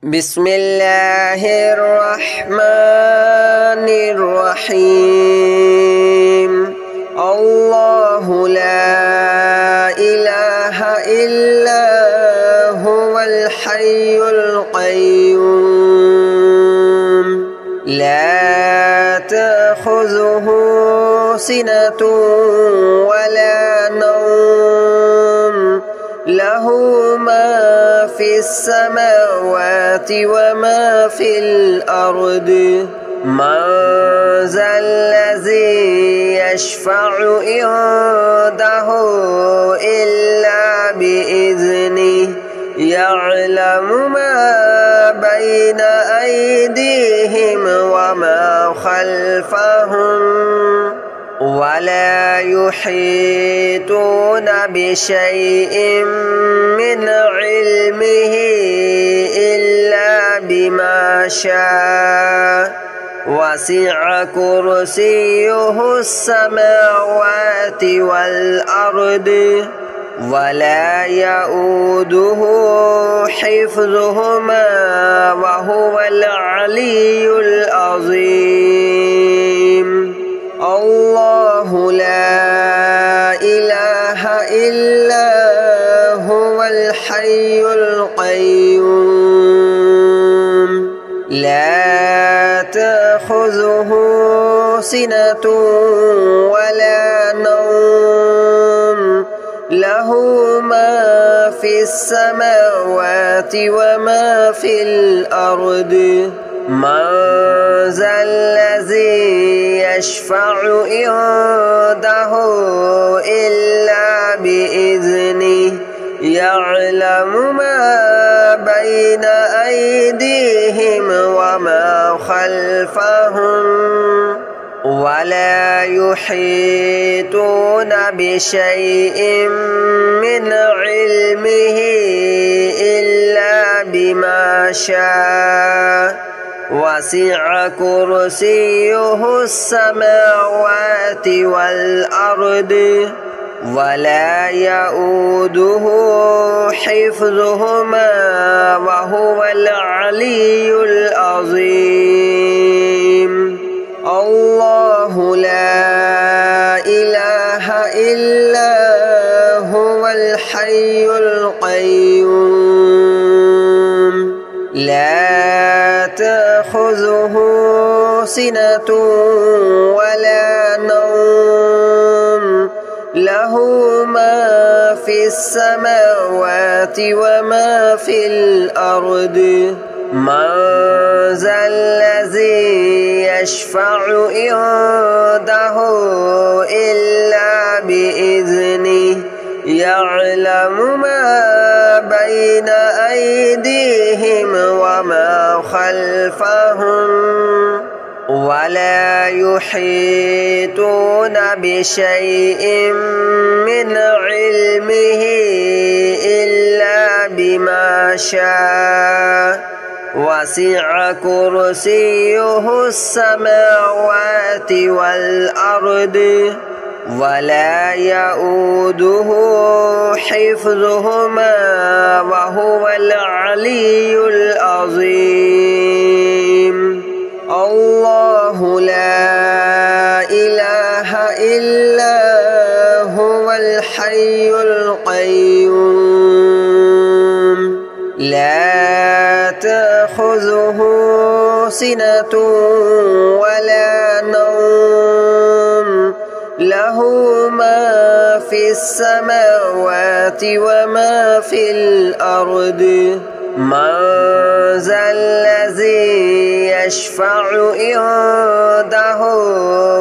بسم الله الرحمن الرحيم. الله لا إله إلا هو الحي القيوم لا تأخذه سنة ولا نوم له ما في السماوات وما في الأرض من ذا الذي يشفع عنده إلا بإذنه يعلم ما بين أيديهم وما خلفهم ولا يحيطون بشيء من علمه إلا بما شاء وسع كرسيه السماوات والأرض ولا يؤوده حفظهما وهو العلي العظيم. الله لا إله إلا هو الحي القيوم لا تأخذه سنة ولا نوم له ما في السماوات وما في الأرض من ذا الذي يشفع عنده إلا بإذنه يعلم ما بين أيديهم وما خلفهم ولا يحيطون بشيء من علمه إلا بما شاء وسع كرسيه السماوات والأرض ولا يؤوده حفظهما وهو العلي العظيم. الله لا إله إلا هو الحي القيوم لا تأخذه سنة ولا نوم له ما في السماوات وما في الأرض من ذا الذي يشفع عنده إلا بإذنه يعلم ما بين أيديهم وما خلفهم ولا يحيطون بشيء من علمه إلا بما شاء وسع كرسيه السماوات والأرض ولا يؤوده حفظهما وهو العلي العظيم. الله لا إله إلا هو الحي القيوم لا تأخذه سنة ولا نوم له ما في السماوات وما في الأرض من ذا الذي يشفع عنده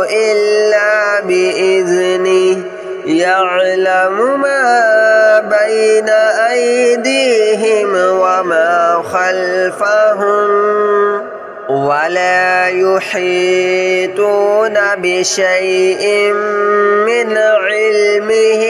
إلا بإذنه يعلم ما بين أيديهم وما خلفهم ولا يحيطون بشيء من علمه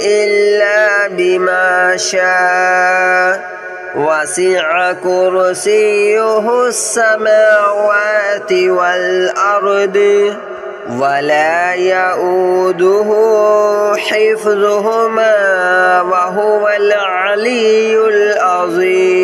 إلا بما شاء وسع كرسيه السماوات والأرض ولا يؤوده حفظهما وهو العلي العظيم.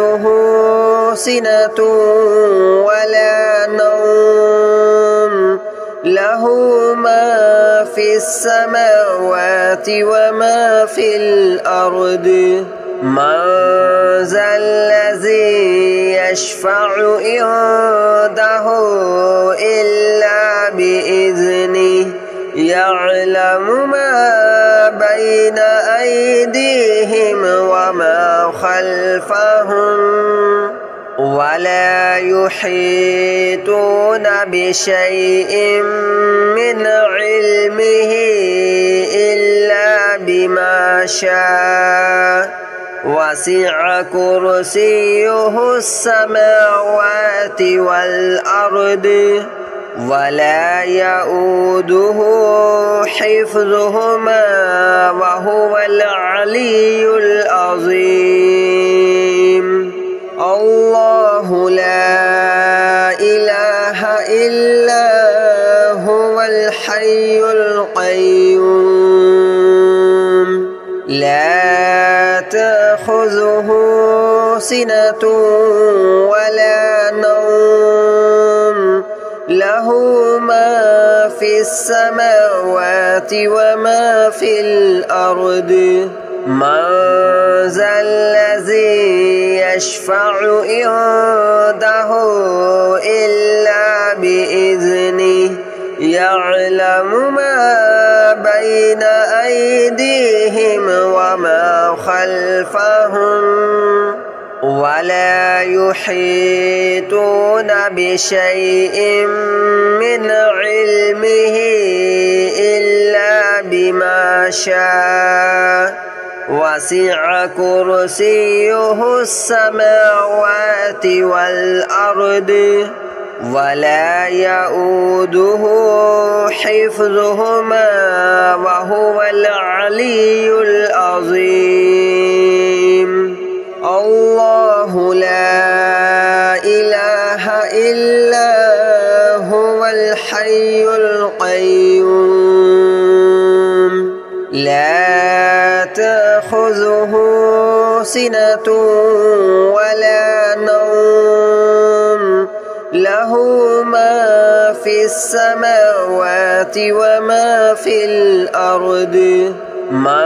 تأخذه سنة ولا نوم له ما في السماوات وما في الأرض من ذا الذي يشفع عنده إلا بإذنه يعلم ما بين أيديهم وما خلفهم ولا يحيطون بشيء من علمه إلا بما شاء وسع كرسيه السماوات والأرض ولا يؤوده حفظهما وهو العلي العظيم الله لا إله إلا هو الحي القيوم لا تأخذه سنة ولا نوم له ما في السماوات وما في الأرض من ذا الذي يشفع عنده إلا بإذنه يعلم ما بين أيديهم وما خلفهم ولا يحيطون بشيء من علمه إلا بما شاء وسع كرسيه السماوات والأرض ولا يؤوده حفظهما وهو العلي العظيم الله لا إله إلا هو الحي القيوم لا تأخذه سنة ولا نوم له ما في السماوات وما في الأرض من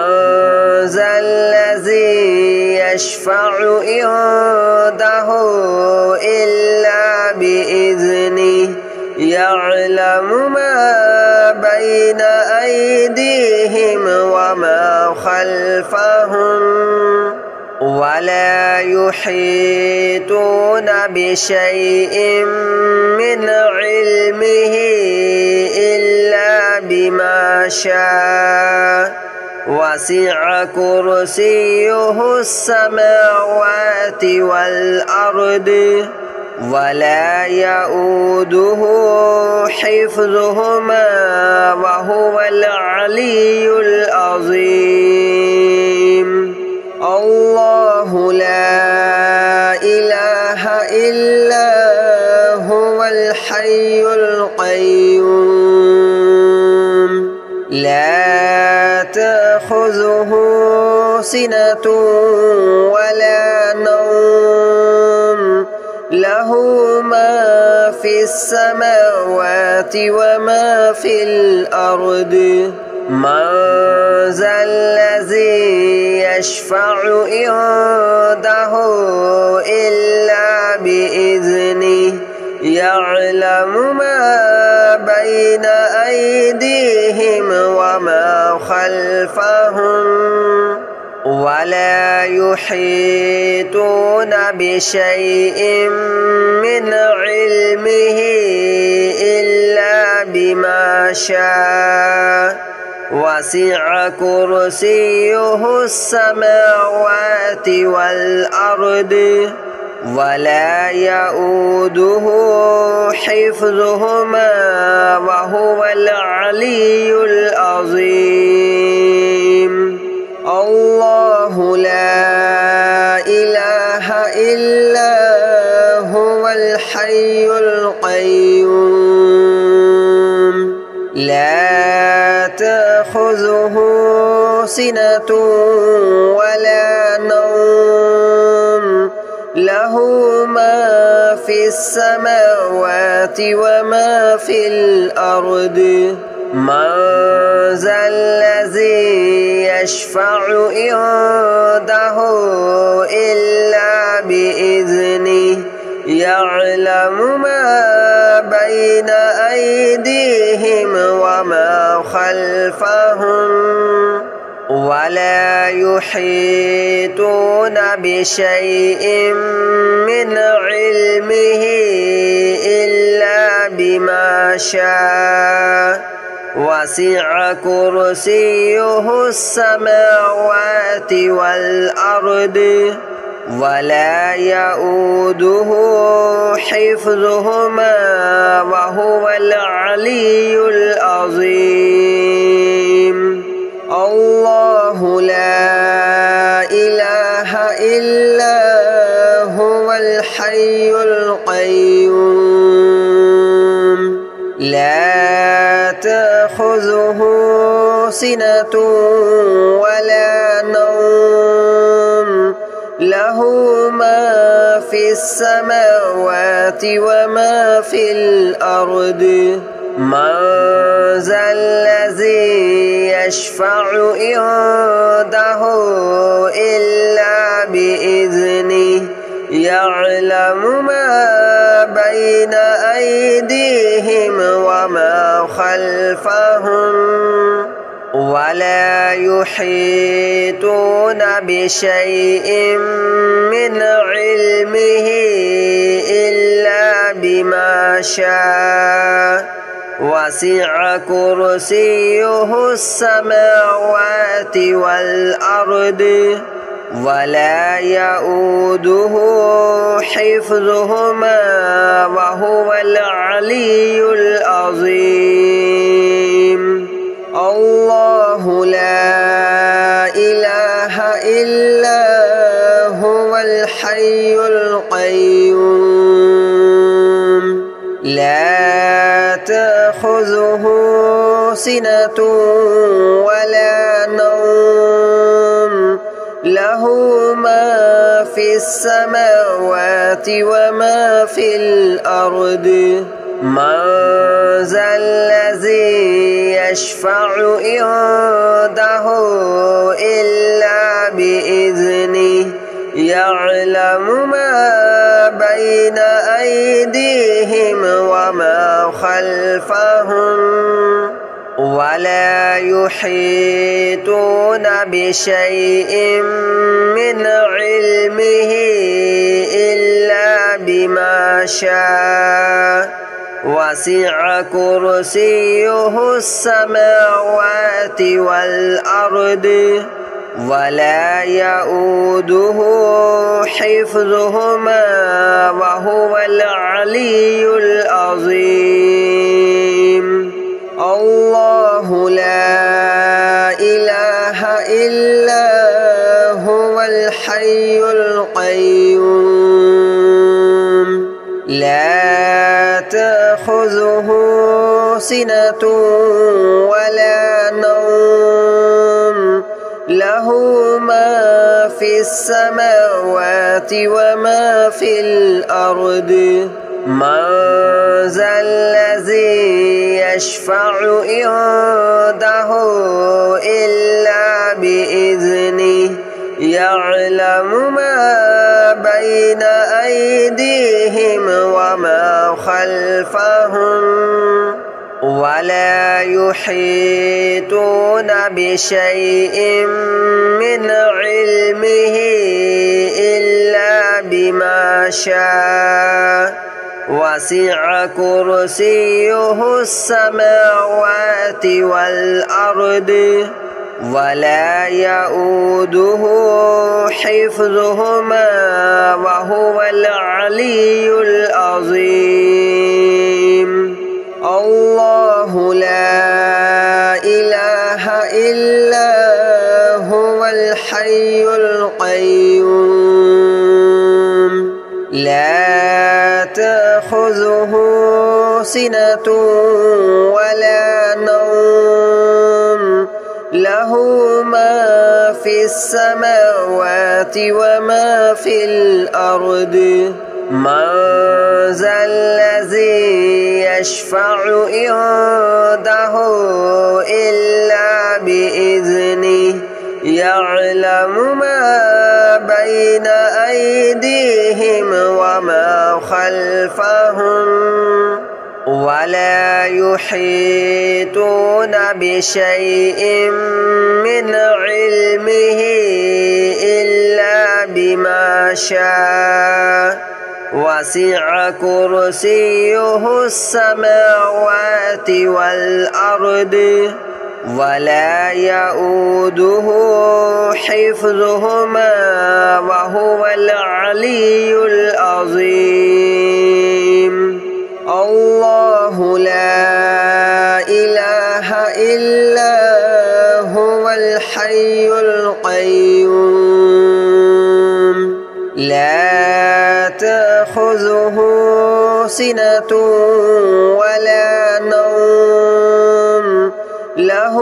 ذا الذي يشفع عنده إلا بإذنه يعلم ما بين أيديهم وما خلفهم ولا يحيطون بشيء من علمه إلا بما شاء وسع كرسيه السماوات والأرض ولا يؤوده حفظهما وهو العلي العظيم الله لا إله إلا هو الحي القيوم لا تأخذه سنة ولا نوم له ما في السماوات وما في الأرض من ذا الذي يشفع عنده إلا بإذنه يعلم ما بين أيديهم وما خلفهم ولا يحيطون بشيء من علمه إلا بما شاء وسع كرسيه السماوات والأرض ولا يؤوده حفظهما وهو العلي العظيم الله لا إله إلا هو الحي القيوم لا تأخذه سنة ولا نوم له له ما في السماوات وما في الأرض من ذا الذي يشفع عنده إلا بإذنه يعلم ما بين أيديهم وما خلفهم ولا يحيطون بشيء من علمه إلا بما شاء وسع كرسيه السماوات والأرض ولا يؤوده حفظهما وهو العلي العظيم الله لا إله إلا هو الحي القيوم لا تأخذه سنة ولا نوم له ما في السماوات وما في الأرض من ذا الذي يشفع عنده إلا بإذنه يعلم ما بين أيديهم وما خلفهم ولا يحيطون بشيء من علمه إلا بما شاء وسع كرسيه السماوات والأرض ولا يؤوده حفظهما وهو العلي العظيم الله لا إله إلا هو الحي القيوم لا تأخذه سنة ولا نوم له ما في السماوات وما في الأرض من ذا الذي يشفع عنده إلا بإذنه يعلم ما بين أيديهم وما خلفهم ولا يحيطون بشيء من علمه إلا بما شاء وسع كرسيه السماوات والأرض ولا يؤوده حفظهما وهو العلي العظيم الله لا إله إلا هو الحي القيوم لا تأخذه سنة ولا نوم له ما في السماوات وما في الأرض من ذا الذي يشفع عنده إلا بإذنه يعلم ما بين أيديهم وما خلفهم ولا يحيطون بشيء من علمه إلا بما شاء وسع كرسيه السماوات والأرض ولا يؤوده حفظهما وهو العلي العظيم الله لا إله إلا هو الحي القيوم لا تأخذه سنة ولا نوم له ما في السماوات وما في الأرض من ذا الذي يشفع عنده إلا بإذنه يعلم ما بين أيديهم وما خلفهم ولا يحيطون بشيء من علمه إلا بما شاء وسع كرسيه السماوات والأرض ولا يؤوده حفظهما وهو العلي العظيم الله لا إله إلا هو الحي القيوم لا تأخذه سنة ولا نوم له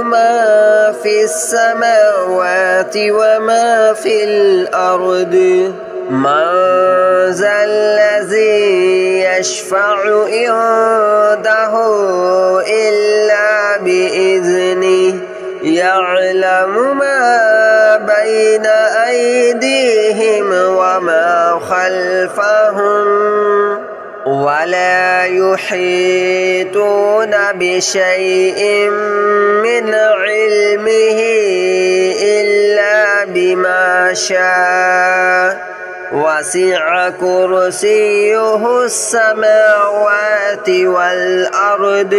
ما في السماوات وما في الأرض من ذا الذي يشفع عنده إلا بإذنه يعلم ما بين أيديهم وما خلفهم ولا يحيطون بشيء من علمه إلا بما شاء وسع كرسيه السماوات والأرض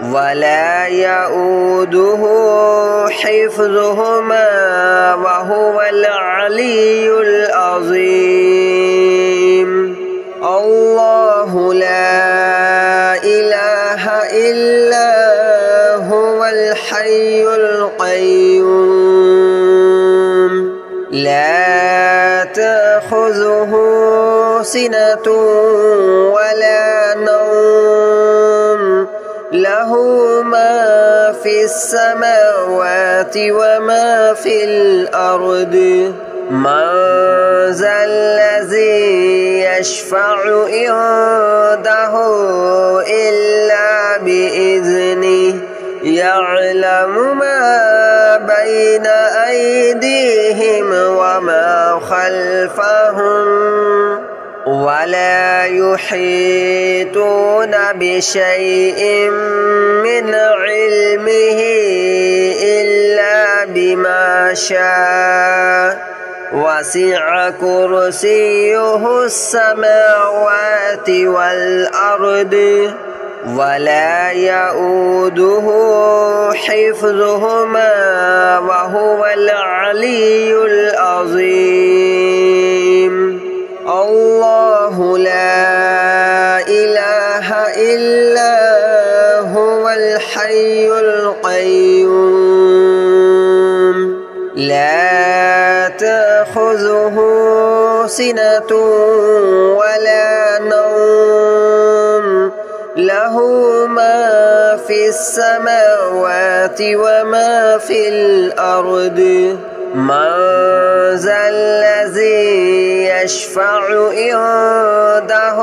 ولا يؤوده حفظهما وهو العلي العظيم الله لا إله إلا هو الحي القيوم لا تأخذه سنة ولا نوم له ما في السماوات وما في الأرض من ذا الذي يشفع عنده إلا بإذنه يعلم ما بين أيديهم وما خلفهم ولا يحيطون بشيء من علمه إلا بما شاء وسع كرسيه السماوات والأرض ولا يؤوده حفظهما وهو العلي العظيم الله لا إله إلا هو الحي القيوم لا تأخذه سنة ولا نوم له ما في السماوات وما في الأرض من ذا الذي يشفع عنده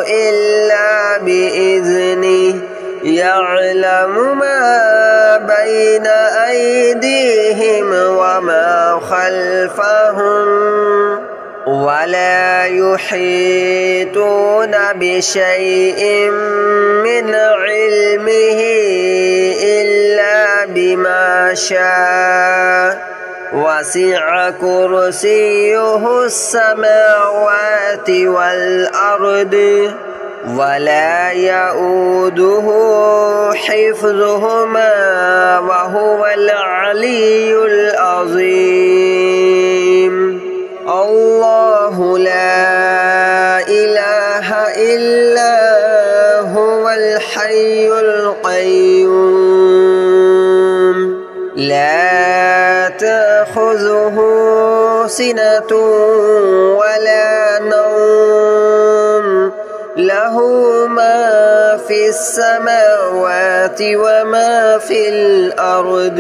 إلا بإذنه يعلم ما بين أيديهم وما خلفهم ولا يحيطون بشيء من علمه إلا بما شاء وسع كرسيه السماوات والأرض ولا يؤوده حفظهما وهو العلي العظيم الله لا إله إلا هو الحي القيوم لا تأخذه سنة ولا نوم له ما في السماوات وما في الأرض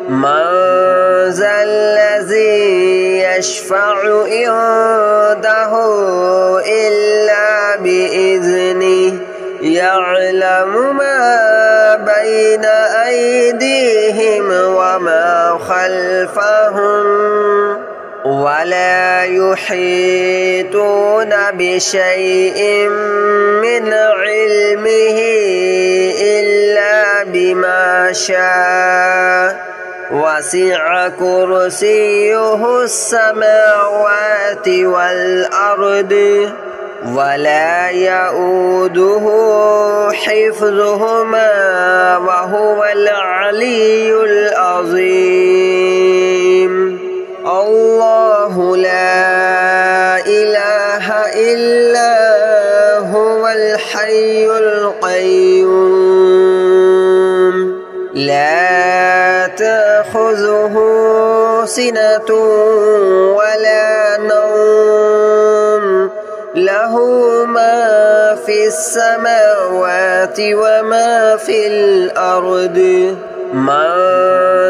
من ذا الذي يشفع عنده إلا بإذنه يعلم ما بين أيديهم وما خلفهم ولا يحيطون بشيء من علمه إلا بما شاء وسع كرسيه السماوات والأرض ولا يؤوده حفظهما وهو العلي العظيم الله لا إله إلا هو الحي القيوم لا تأخذه سنة ولا نوم له ما في السماوات وما في الأرض من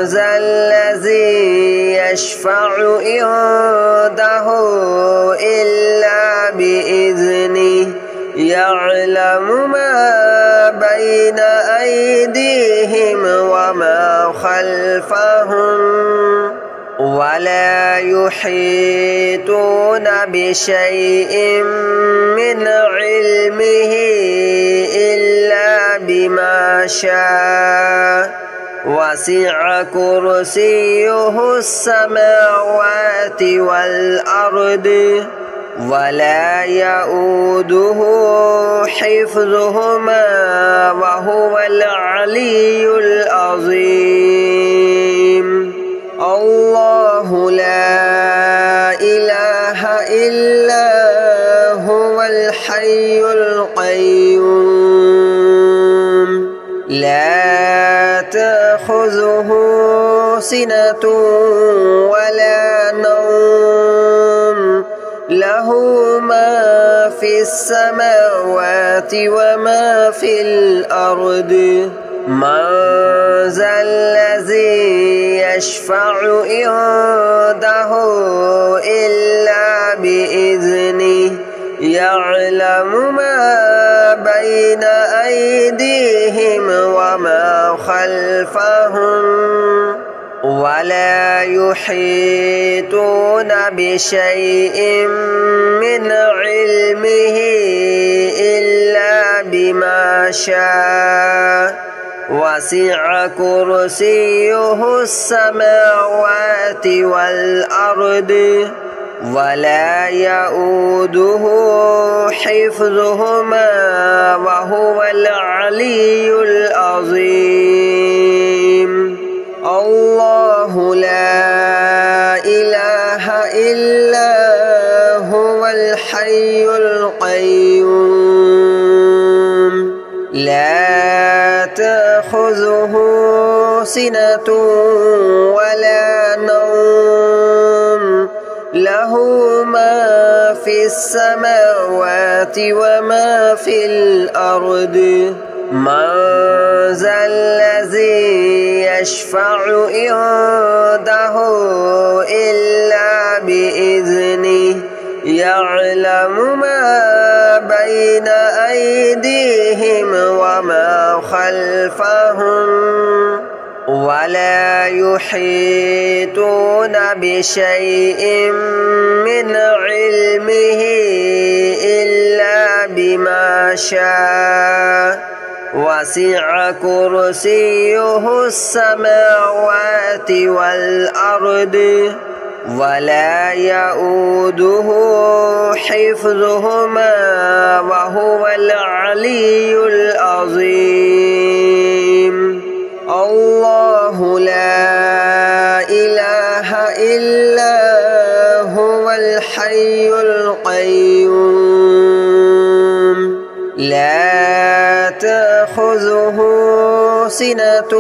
ذا الذي يشفع عنده إلا بإذنه يعلم ما بين أيديهم وما خلفهم ولا يحيطون بشيء من علمه إلا بما شاء وسع كرسيه السماوات والأرض ولا يؤوده حفظهما وهو العلي العظيم الله لا إله إلا هو الحي القيوم لا تأخذه سنة ولا نوم له ما في السماوات وما في الأرض من ذا الذي يشفع عنده إلا بإذنه يعلم ما بين أيديهم وما خلفهم ولا يحيطون بشيء من علمه إلا بما شاء وسع كرسيه السماوات والأرض ولا يؤوده حفظهما وهو العلي العظيم الله لا إله إلا هو الحي القيوم لا تأخذه سنة ولا نوم له ما في السماوات وما في الأرض من ذا الذي يشفع عنده إلا بإذنه يعلم ما بين أيديهم وما خلفهم ولا يحيطون بشيء من علمه إلا بما شاء وسع كرسيه السماوات والأرض ولا يؤوده حفظهما وهو العلي العظيم الله لا إله إلا هو الحي القيوم لا تأخذه سنة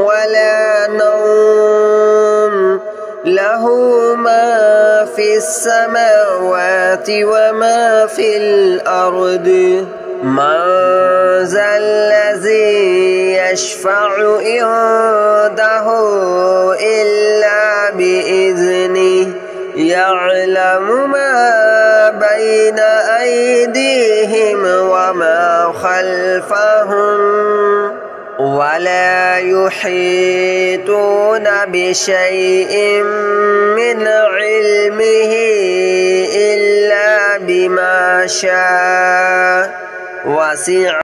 ولا نوم له ما في السماوات وما في الأرض من ذا الذي يشفع عنده يعلم ما بين أيديهم وما خلفهم ولا يحيطون بشيء من علمه إلا بما شاء وسع